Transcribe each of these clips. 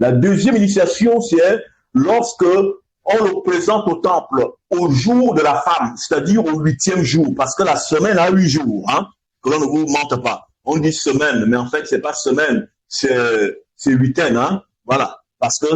La deuxième initiation, c'est lorsque on le présente au temple au jour de la femme, c'est-à-dire au 8e jour, parce que la semaine a 8 jours, hein, que l'on ne vous mente pas. On dit semaine, mais en fait, c'est pas semaine, c'est huitaine, hein, voilà. Parce que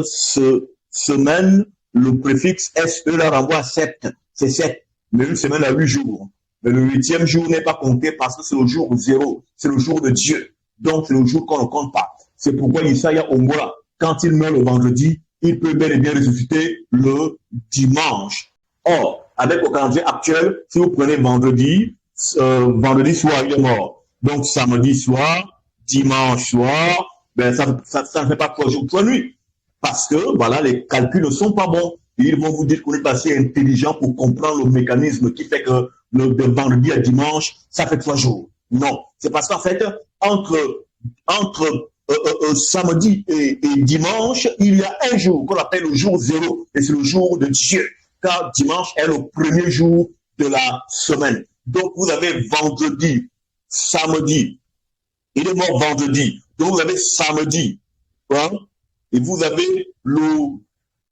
semaine, le préfixe SE la renvoie à 7, c'est 7, mais une semaine a 8 jours. Mais le 8e jour n'est pas compté parce que c'est le jour 0, c'est le jour de Dieu. Donc, c'est le jour qu'on ne compte pas. C'est pourquoi Isaïa Ombola, quand il meurt le vendredi, il peut bel et bien ressusciter le dimanche. Or, avec le calendrier actuel, si vous prenez vendredi, vendredi soir, il est mort. Donc, samedi soir, dimanche soir, ben, ça ne fait pas 3 jours, 3 nuits. Parce que, voilà, les calculs ne sont pas bons. Et ils vont vous dire qu'on est assez intelligent pour comprendre le mécanisme qui fait que de vendredi à dimanche, ça fait 3 jours. Non. C'est parce qu'en fait, entre samedi et dimanche, il y a un jour qu'on appelle le jour 0. Et c'est le jour de Dieu. Car dimanche est le premier jour de la semaine. Donc, vous avez vendredi, samedi. Il est mort vendredi. Donc, vous avez samedi. Hein? Et vous avez le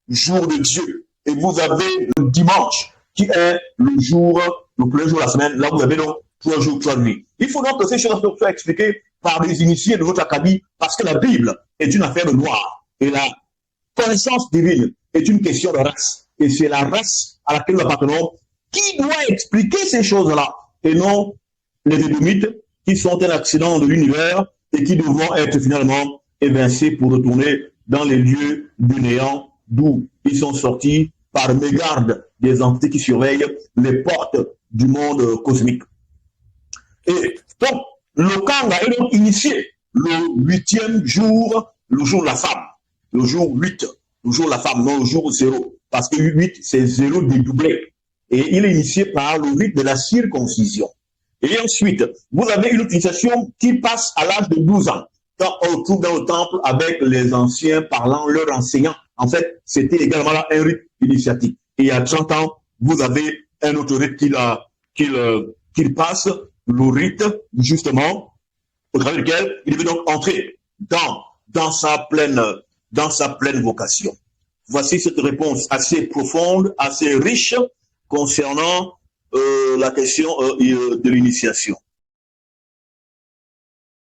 jour de Dieu. Et vous avez le dimanche, qui est le premier jour de la semaine. Là, vous avez donc 3 jours, 3 nuits. Il faut donc que ces choses soient expliquées par les initiés de notre académie, parce que la Bible est une affaire de noir. Et la connaissance divine est une question de race. Et c'est la race à laquelle nous appartenons qui doit expliquer ces choses-là. Et non les Édomites, qui sont un accident de l'univers et qui devront être finalement évincés pour retourner dans les lieux du néant d'où ils sont sortis par mégarde des entités qui surveillent les portes du monde cosmique. Et donc, le Kanga est donc initié le 8e jour, le jour de la femme. Le jour 8, le jour de la femme, non le jour 0. Parce que 8, c'est 0 dédoublé. Et il est initié par le rite de la circoncision. Et ensuite, vous avez une utilisation qui passe à l'âge de 12 ans. Quand on retrouve dans le temple avec les anciens parlant, leur enseignant. En fait, c'était également là un rite initiatique. Et à 30 ans, vous avez un autre rite qu'il passe, le rite, justement, au travers duquel il veut donc entrer dans sa pleine vocation. Voici cette réponse assez profonde, assez riche concernant la question de l'initiation.